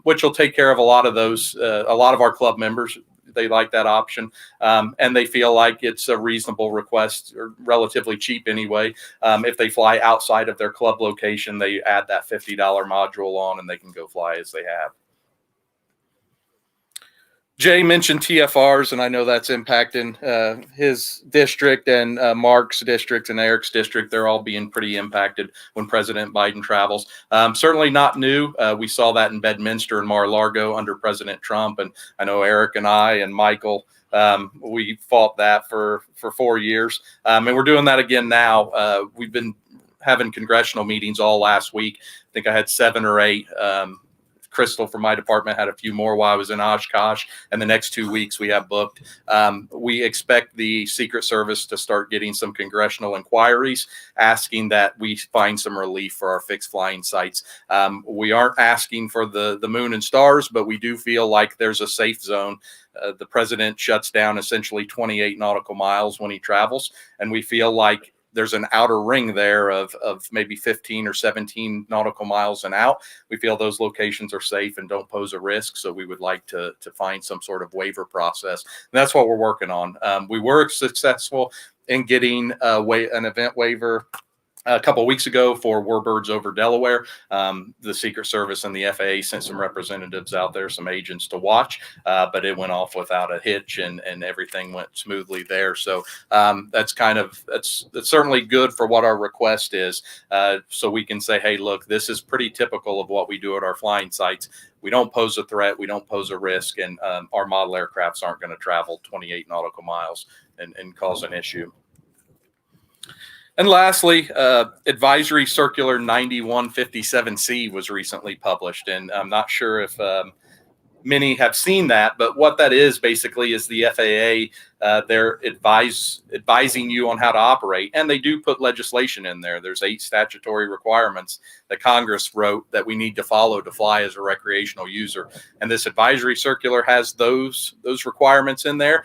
which will take care of a lot of those. A lot of our club members, they like that option, and they feel like it's a reasonable request, or relatively cheap anyway. If they fly outside of their club location, they add that $50 module on, and they can go fly as they have. Jay mentioned TFRs, and I know that's impacting his district and Mark's district and Eric's district. They're all being pretty impacted when President Biden travels. Certainly not new. We saw that in Bedminster and Mar-a-Lago under President Trump. And I know Eric and I and Michael, we fought that for 4 years. And we're doing that again now. We've been having congressional meetings all last week. I think I had 7 or 8. Crystal from my department had a few more while I was in Oshkosh, and the next 2 weeks we have booked. We expect the Secret Service to start getting some congressional inquiries asking that we find some relief for our fixed flying sites. We aren't asking for the moon and stars, but we do feel like there's a safe zone. The president shuts down essentially 28 nautical miles when he travels, and we feel like there's an outer ring there of maybe 15 or 17 nautical miles and out. We feel those locations are safe and don't pose a risk. So we would like to find some sort of waiver process. And that's what we're working on. We were successful in getting an event waiver a couple of weeks ago for Warbirds over Delaware. The Secret Service and the FAA sent some representatives out there, some agents to watch, but it went off without a hitch, and everything went smoothly there. So that's certainly good for what our request is. So we can say, hey, look, this is pretty typical of what we do at our flying sites. We don't pose a threat, we don't pose a risk, and our model aircrafts aren't going to travel 28 nautical miles and cause an issue. And lastly, Advisory Circular 9157C was recently published, and I'm not sure if many have seen that, but what that is basically is the FAA, they're advising you on how to operate, and they do put legislation in there. There's 8 statutory requirements that Congress wrote that we need to follow to fly as a recreational user, and this advisory circular has those requirements in there.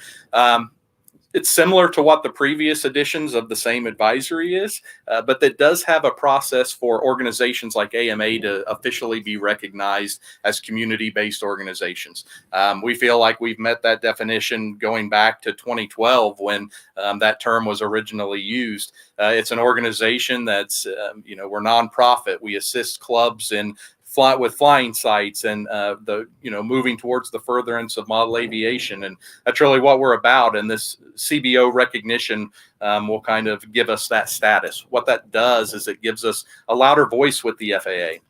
It's similar to what the previous editions of the same advisory is, but that does have a process for organizations like AMA to officially be recognized as community-based organizations. We feel like we've met that definition going back to 2012 when that term was originally used. It's an organization that's, we're nonprofit. We assist clubs in with flying sites and moving towards the furtherance of model aviation, and that's really what we're about. And this CBO recognition will kind of give us that status. What that does is it gives us a louder voice with the FAA.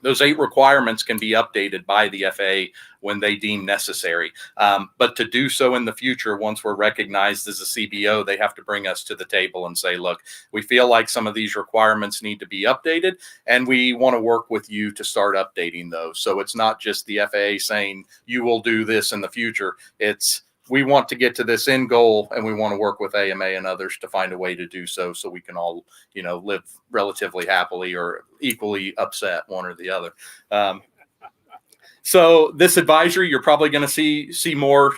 Those 8 requirements can be updated by the FAA when they deem necessary. But to do so in the future, once we're recognized as a CBO, they have to bring us to the table and say, look, we feel like some of these requirements need to be updated, and we want to work with you to start updating those. So it's not just the FAA saying, you will do this in the future. It's, we want to get to this end goal, and we want to work with AMA and others to find a way to do so we can all, live relatively happily or equally upset, one or the other. So this advisory, you're probably going to see more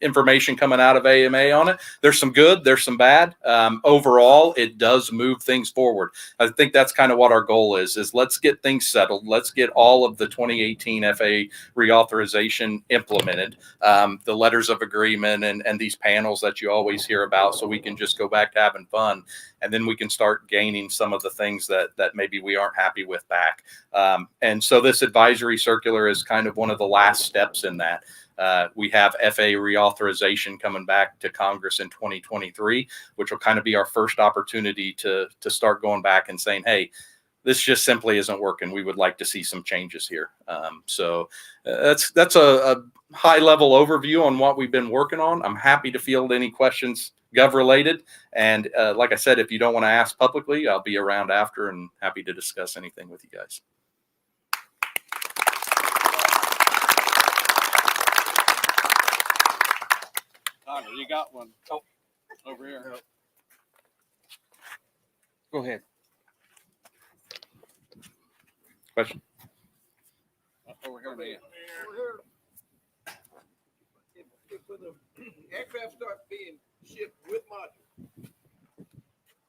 information coming out of AMA on it. There's some good, there's some bad. Overall, it does move things forward. I think that's kind of what our goal is let's get things settled. Let's get all of the 2018 FAA reauthorization implemented, the letters of agreement and these panels that you always hear about, so we can just go back to having fun. And then we can start gaining some of the things that maybe we aren't happy with back. And so this advisory circular is kind of one of the last steps in that. We have FAA reauthorization coming back to Congress in 2023, which will kind of be our first opportunity to start going back and saying, hey, this just simply isn't working. We would like to see some changes here. So that's a high level overview on what we've been working on. I'm happy to field any questions Gov related. And like I said, if you don't want to ask publicly, I'll be around after and happy to discuss anything with you guys. Connor, you got one. Oh, over here. Go ahead. Question? Over here, man. If when the aircraft start being shipped with modules, do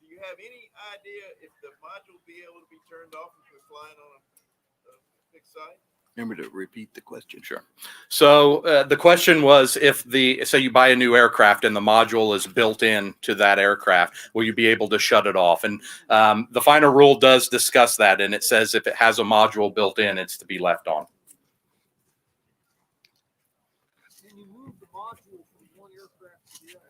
you have any idea if the module will be able to be turned off if you're flying on a fixed site? Remember to repeat the question. Sure. So the question was, if say you buy a new aircraft and the module is built in to that aircraft, will you be able to shut it off? And the final rule does discuss that, and it says if it has a module built in, it's to be left on. Can you move the module from one aircraft to the other?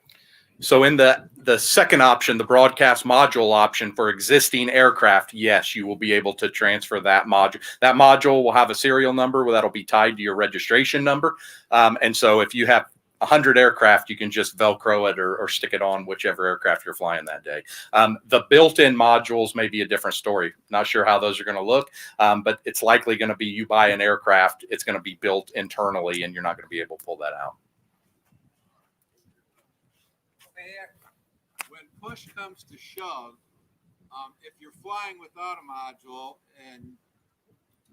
So in the second option, the broadcast module option for existing aircraft, yes, you will be able to transfer that module. That module will have a serial number that'll be tied to your registration number. And so if you have 100 aircraft, you can just Velcro it or stick it on whichever aircraft you're flying that day. The built-in modules may be a different story. Not sure how those are going to look, but it's likely going to be you buy an aircraft, it's going to be built internally, and you're not going to be able to pull that out. When push comes to shove, if you're flying without a module and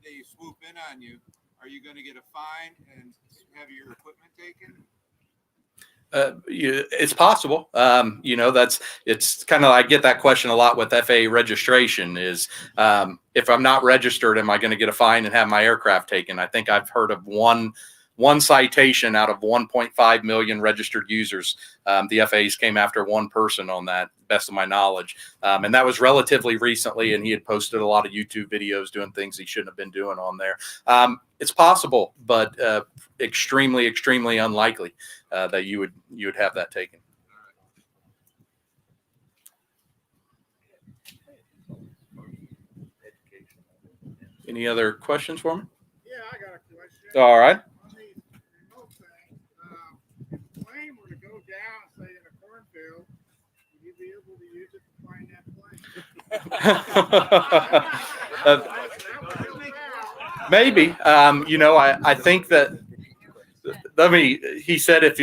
they swoop in on you, are you going to get a fine and have your equipment taken? It's possible. It's kind of, I get that question a lot with FAA registration is, if I'm not registered, am I going to get a fine and have my aircraft taken? I think I've heard of one citation out of 1.5 million registered users. The FAAs came after one person on that, best of my knowledge. And that was relatively recently, and he had posted a lot of YouTube videos doing things he shouldn't have been doing on there. It's possible, but extremely, extremely unlikely that you would have that taken. Any other questions for me? Yeah, I got a question. All right. If the plane were to go down, say in a cornfield, would you be able to use it to find that Maybe. I think that he said if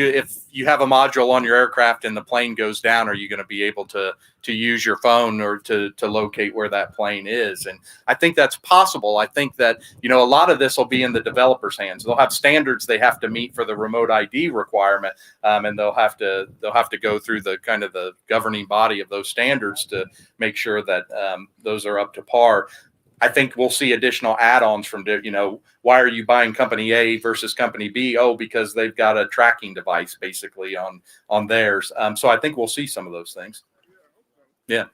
you have a module on your aircraft and the plane goes down, are you going to be able to use your phone or to locate where that plane is? And I think that's possible. I think that, a lot of this will be in the developer's hands. They'll have standards they have to meet for the remote ID requirement. And they'll have to go through the kind of the governing body of those standards to make sure that those are up to par. I think we'll see additional add-ons from, why are you buying company A versus company B? Oh, because they've got a tracking device basically on theirs. So I think we'll see some of those things. Yeah.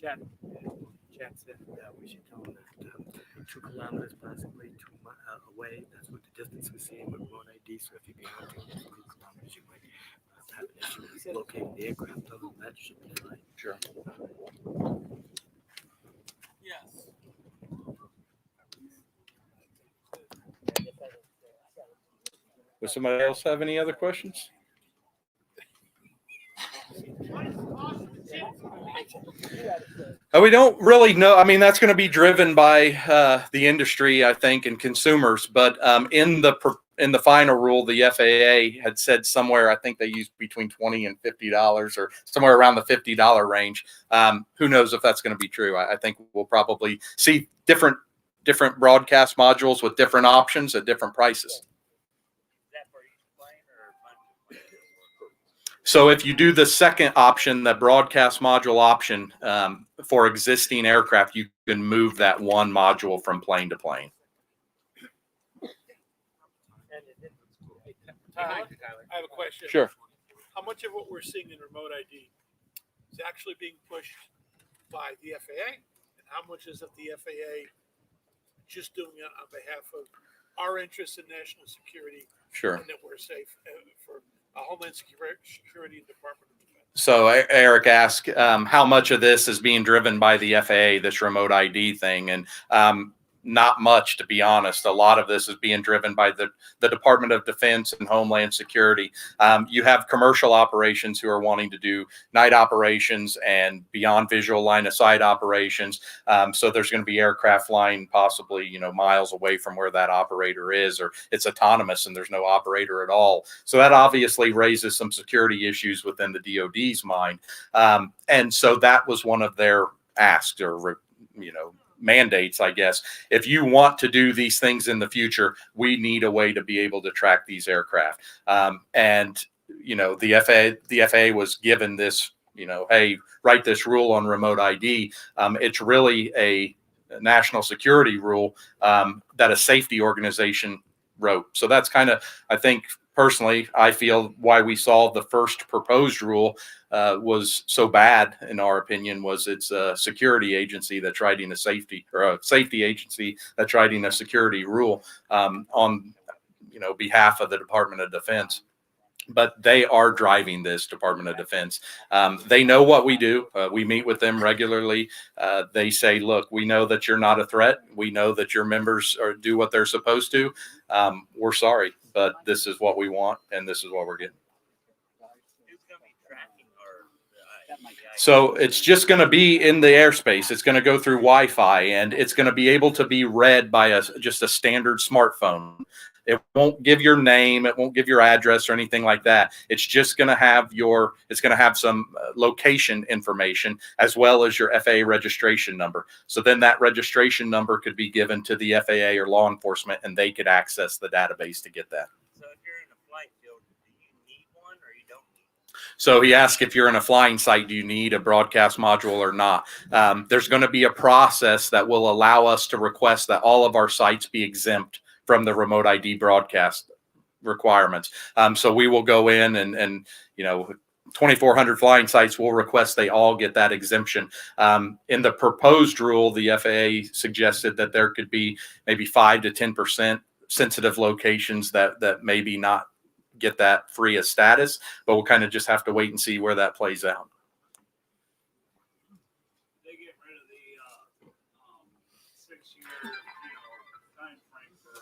Chad said we should tell them that 2 kilometers possibly away. That's what the distance we're seeing with remote ID. So if you're beyond 2 kilometers, you might have an issue with locating the aircraft. Other than that, should be fine. Sure. Yes. Does somebody else have any other questions? We don't really know. I mean, that's going to be driven by the industry, I think, and consumers. But in the final rule, the FAA had said somewhere, I think they used between $20 and $50 or somewhere around the $50 range. Who knows if that's going to be true? I think we'll probably see different broadcast modules with different options at different prices. So if you do the second option, the broadcast module option, for existing aircraft, you can move that one module from plane to plane. I have a question. Sure. How much of what we're seeing in remote ID is actually being pushed by the FAA, and how much is of the FAA just doing it on behalf of our interests in national security? Sure. And that we're safe for Homeland Security and Department of Defense. So Eric asked how much of this is being driven by the FAA, this remote ID thing, and not much, to be honest. A lot of this is being driven by the Department of Defense and Homeland Security. You have commercial operations who are wanting to do night operations and beyond visual line of sight operations. So there's going to be aircraft flying possibly, miles away from where that operator is, or it's autonomous and there's no operator at all. So that obviously raises some security issues within the DoD's mind. And so that was one of their asks or, mandates, I guess. If you want to do these things in the future, we need a way to be able to track these aircraft. And the FAA was given this, hey, write this rule on remote ID. It's really a national security rule that a safety organization wrote. So that's kind of, I think, personally, I feel why we saw the first proposed rule was so bad, in our opinion, was it's a security agency that's writing a safety, or a safety agency that's writing a security rule on behalf of the Department of Defense. But they are driving this Department of Defense. They know what we do. We meet with them regularly. They say, look, we know that you're not a threat. We know that your members do what they're supposed to. We're sorry, but this is what we want, and this is what we're getting. So it's just going to be in the airspace. It's going to go through Wi-Fi, and it's going to be able to be read by just a standard smartphone. It won't give your name. It won't give your address or anything like that. It's just going to have some location information as well as your FAA registration number. So then that registration number could be given to the FAA or law enforcement, and they could access the database to get that. So if you're in a flight field, do you need one or you don't need one? So he asked if you're in a flying site, do you need a broadcast module or not? There's going to be a process that will allow us to request that all of our sites be exempt from the remote ID broadcast requirements. So we will go in and 2,400 flying sites will request they all get that exemption. In the proposed rule, the FAA suggested that there could be maybe 5 to 10% sensitive locations that maybe not get that free as status, but we'll kind of just have to wait and see where that plays out. They get rid of the 6-year time frame for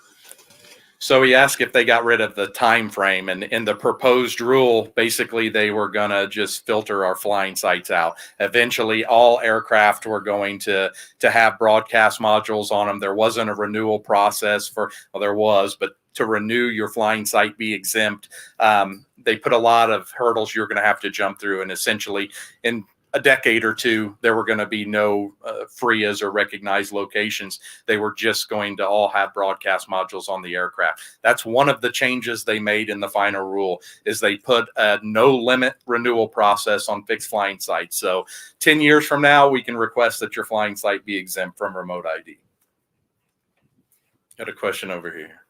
So he asked if they got rid of the time frame, and in the proposed rule, basically they were going to just filter our flying sites out. Eventually, all aircraft were going to have broadcast modules on them. There wasn't a renewal process for, well, there was, but to renew your flying site, be exempt, they put a lot of hurdles you're going to have to jump through, and essentially in a decade or two, there were going to be no FRIAs or recognized locations. They were just going to all have broadcast modules on the aircraft. That's one of the changes they made in the final rule, is they put a no limit renewal process on fixed flying sites. So 10 years from now, we can request that your flying site be exempt from remote ID. Got a question over here.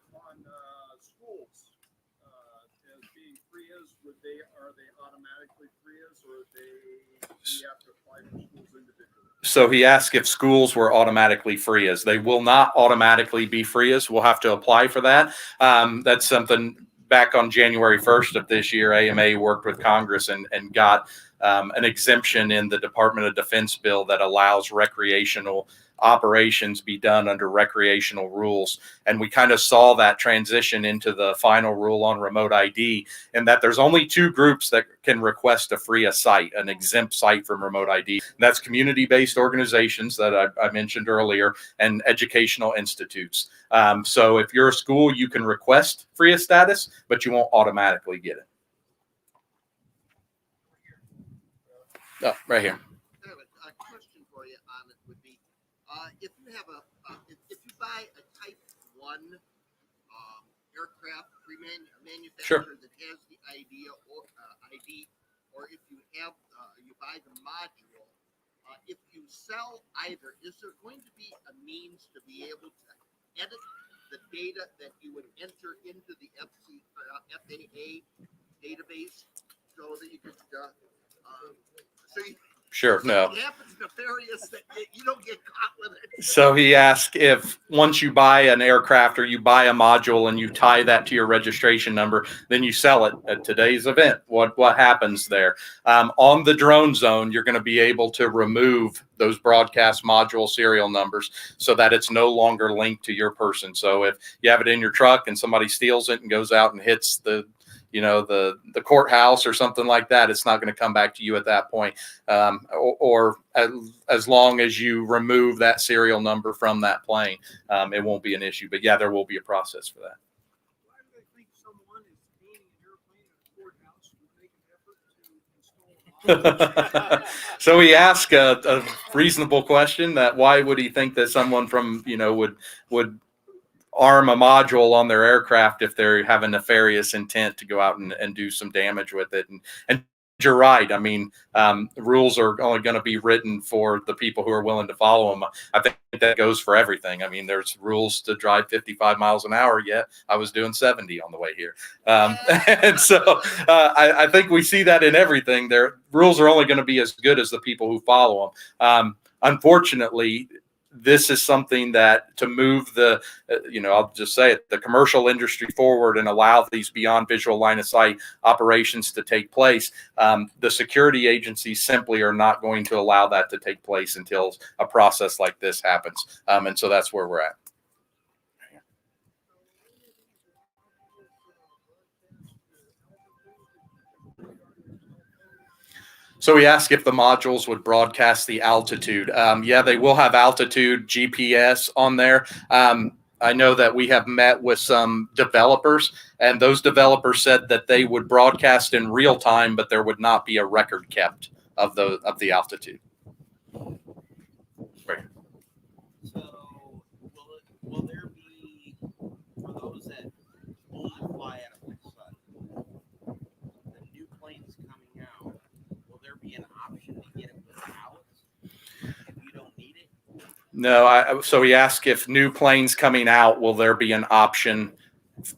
So he asked if schools were automatically FRIAs. They will not automatically be FRIAs. We'll have to apply for that. That's something back on January 1st of this year, AMA worked with Congress and got an exemption in the Department of Defense bill that allows recreational operations be done under recreational rules. And we kind of saw that transition into the final rule on remote ID, and that there's only two groups that can request a FRIA site, an exempt site from remote ID. And that's community-based organizations that I mentioned earlier, and educational institutes. So if you're a school, you can request FRIA status, but you won't automatically get it. Oh, right here. If you have if you buy a Type 1 aircraft manufacturer that has the ID, or if you have you buy the module, if you sell either, is there going to be a means to be able to edit the data that you would enter into the FAA database so that you could Sure, no. It happens nefarious that you don't get caught with it. So he asked if once you buy an aircraft or you buy a module and you tie that to your registration number, then you sell it at today's event. What happens there? On the drone zone, you're going to be able to remove those broadcast module serial numbers so that it's no longer linked to your person. So if you have it in your truck and somebody steals it and goes out and hits the courthouse or something like that, it's not going to come back to you at that point. Or as long as you remove that serial number from that plane, it won't be an issue. But yeah, there will be a process for that. So he asked a reasonable question, that why would he think that someone from, would arm a module on their aircraft if they have a nefarious intent to go out and do some damage with it. And you're right. I mean, rules are only going to be written for the people who are willing to follow them. I think that goes for everything. I mean, there's rules to drive 55 miles an hour, yet I was doing 70 on the way here. And so I think we see that in everything. Their rules are only going to be as good as the people who follow them. Unfortunately, this is something that to move the, I'll just say it, the commercial industry forward and allow these beyond visual line of sight operations to take place. The security agencies simply are not going to allow that to take place until a process like this happens. And so that's where we're at. So we asked if the modules would broadcast the altitude. Yeah, they will have altitude GPS on there. I know that we have met with some developers, and those developers said that they would broadcast in real time, but there would not be a record kept of the altitude. Right. So will there be, for those that only fly out of the sun, the new planes coming out, will there be an option to get it without if you don't need it? No, so he asked if new planes coming out, will there be an option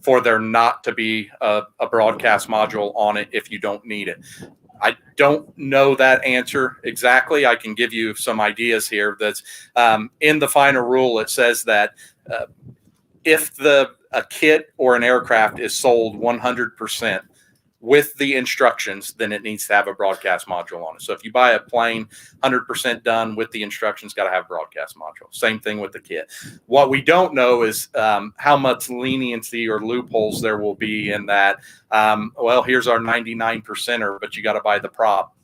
for there not to be a broadcast module on it if you don't need it? I don't know that answer exactly. I can give you some ideas here. That's in the final rule. It says that if a kit or an aircraft is sold 100% with the instructions, then it needs to have a broadcast module on it. So if you buy a plain 100% done with the instructions, got to have a broadcast module. Same thing with the kit. What we don't know is how much leniency or loopholes there will be in that. Well, here's our 99%er, but you got to buy the prop,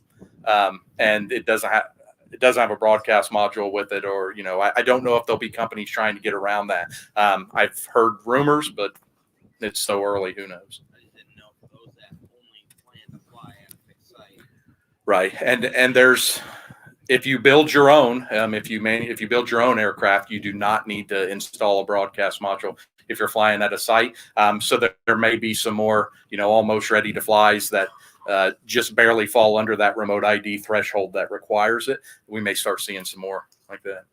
and it doesn't have a broadcast module with it, or I don't know if there'll be companies trying to get around that. I've heard rumors, but it's so early, who knows? Right, and there's, if you build your own, if you build your own aircraft, you do not need to install a broadcast module if you're flying at a site. So there may be some more, almost ready to flies that just barely fall under that remote ID threshold that requires it. We may start seeing some more like that.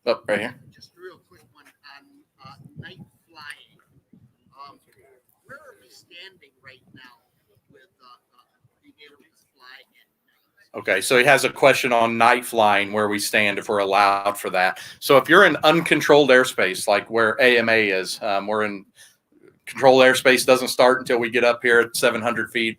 Oh, right here. Just a real quick one on night flying. Where are we standing right now with being able to fly at night? Okay, so he has a question on night flying, where we stand if we're allowed for that. So if you're in uncontrolled airspace, like where AMA is, we're in controlled airspace, doesn't start until we get up here at 700 feet.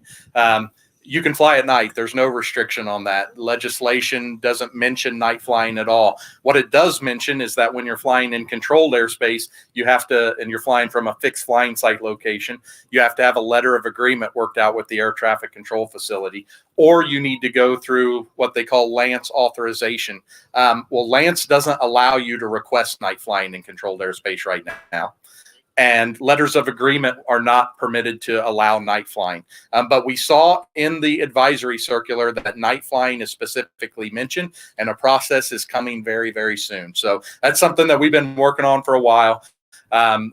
You can fly at night. There's no restriction on that. Legislation doesn't mention night flying at all. What it does mention is that when you're flying in controlled airspace, you have to, and you're flying from a fixed flying site location, you have to have a letter of agreement worked out with the air traffic control facility, or you need to go through what they call LANCE authorization. Well, LANCE doesn't allow you to request night flying in controlled airspace right now. And letters of agreement are not permitted to allow night flying. But we saw in the advisory circular that night flying is specifically mentioned, and a process is coming very, very soon. So that's something that we've been working on for a while.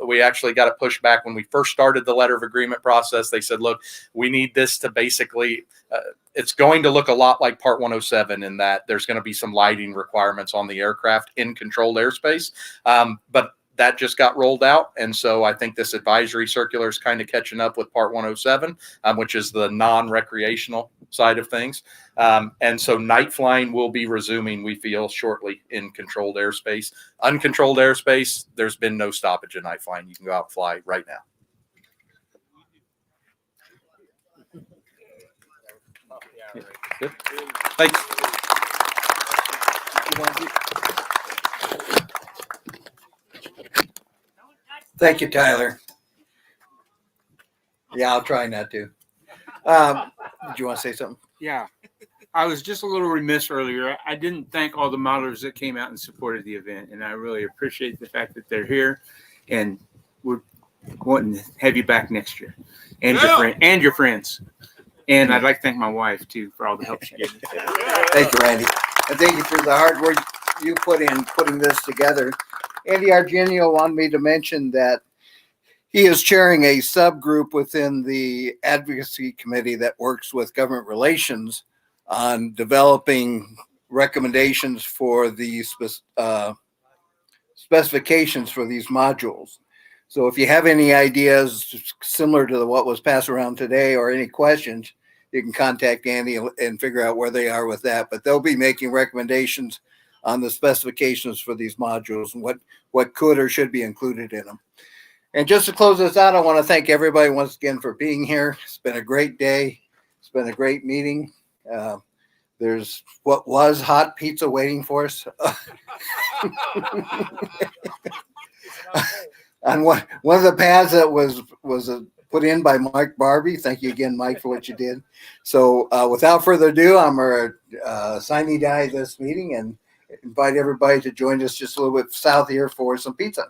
We actually got a pushback when we first started the letter of agreement process. They said, look, we need this to basically, it's going to look a lot like Part 107 in that there's going to be some lighting requirements on the aircraft in controlled airspace. But that just got rolled out. And so I think this advisory circular is kind of catching up with Part 107, which is the non-recreational side of things. And so night flying will be resuming, we feel, shortly in controlled airspace. Uncontrolled airspace, there's been no stoppage of night flying. You can go out and fly right now. Good. Thanks. Thank you, Tyler. Yeah, I'll try not to. Did you want to say something? Yeah. I was just a little remiss earlier. I didn't thank all the modelers that came out and supported the event, and I really appreciate the fact that they're here, and we're wanting to have you back next year, and your friends. And I'd like to thank my wife too for all the help she gave me. Thank you, Randy. And thank you for the hard work you put in putting this together. Andy Argenio wanted me to mention that he is chairing a subgroup within the advocacy committee that works with government relations on developing recommendations for the specifications for these modules. So if you have any ideas similar to what was passed around today or any questions, you can contact Andy and figure out where they are with that. But they'll be making recommendations on the specifications for these modules and what could or should be included in them. And just to close this out, I want to thank everybody once again for being here. It's been a great day. It's been a great meeting. There's what was hot pizza waiting for us. On one of the pads that was put in by Mike Barbie. Thank you again, Mike, for what you did. So without further ado, I'm going to sine die this meeting and invite everybody to join us just a little bit south here for some pizza.